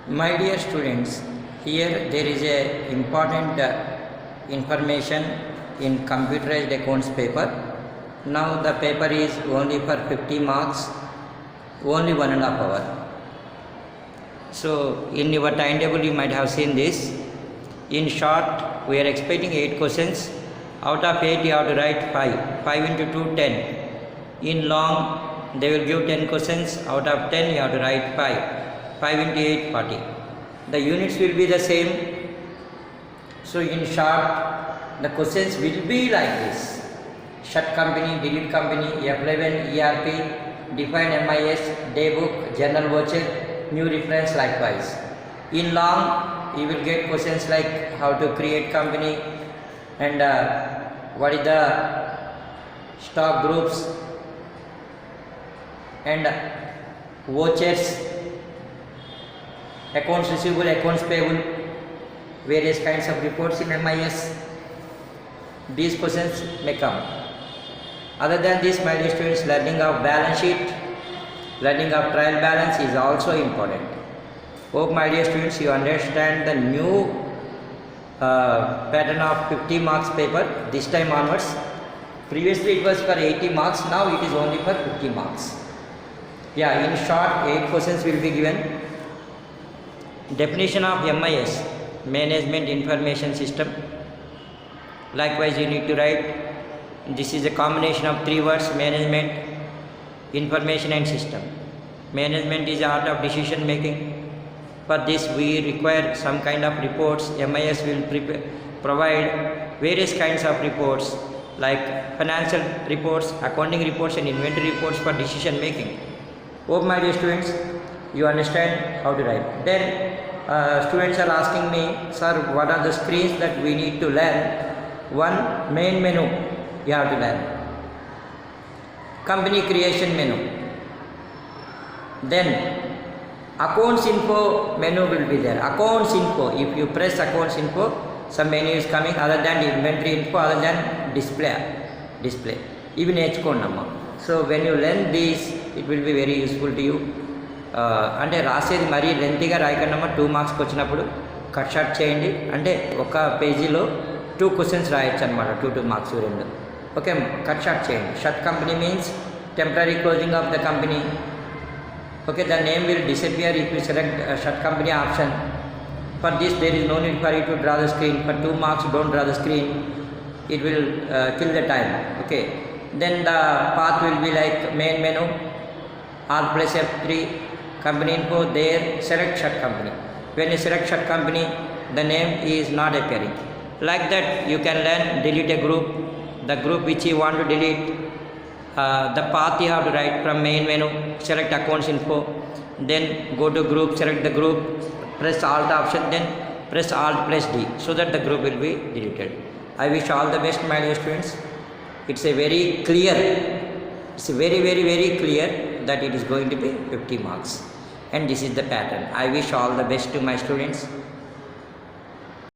My dear students, here there is a important information in computerized accounts paper. Now the paper is only for 50 marks, only 1.5 hour. So in your timetable you might have seen this. In short, we are expecting 8 questions. Out of 8 you have to write 5. 5 into 2, 10. In long, they will give 10 questions. Out of 10 you have to write 5. 5 into 8, 40. The units will be the same. So in short, the questions will be like this. Shut company, delete company, F11, ERP, define MIS, daybook, journal voucher, new reference likewise. In long, you will get questions like how to create company and what is the stock groups and vouchers, accounts receivable, accounts payable, various kinds of reports in MIS. These questions may come. Other than this, my dear students, learning of balance sheet, learning of trial balance is also important. Hope, my dear students, you understand the new pattern of 50 marks paper this time onwards. Previously it was for 80 marks, now it is only for 50 marks. Yeah, in short, 8 questions will be given. Definition of MIS, Management Information System. Likewise, you need to write, this is a combination of 3 words: management, information and system. Management is the art of decision making. For this we require some kind of reports. MIS will provide various kinds of reports like financial reports, accounting reports and inventory reports for decision making. Hope, my dear students, you understand how to write. Then students are asking me, sir, what are the screens that we need to learn? One, main menu you have to learn. Company creation menu. Then accounts info menu will be there. Accounts info, if you press accounts info, some menu is coming other than inventory info, other than display. Even HCode number. So when you learn these, it will be very useful to you. అంటే రాసేది మరీ లెంతీగా రాయకుండా 2 మార్క్స్కి వచ్చినప్పుడు cut short చేయండి. అంటే ఒక పేజీలో 2 క్వశ్చన్స్ రాయొచ్చు అనమాట, 2 మార్క్స్ రెండు. ఓకే, కట్ షార్ట్ చేయండి. Shut company means temporary closing of the company. Okay, the name will disappear if you select shut company option. For this there is no need for you to draw the screen. For 2 marks, don't draw the screen. It will kill the time. Okay. Then the path will be like main menu, Alt plus F3, company info. There select shut company. When you select shut company, the name is not appearing. Like that you can learn delete a group. The group which you want to delete. The path you have to write from main menu, select accounts info, then go to group, select the group, press alt option, then press alt plus D so that the group will be deleted. I wish all the best, my dear students. It's a very clear, it's a very clear that it is going to be 50 marks and this is the pattern. I wish all the best to my students.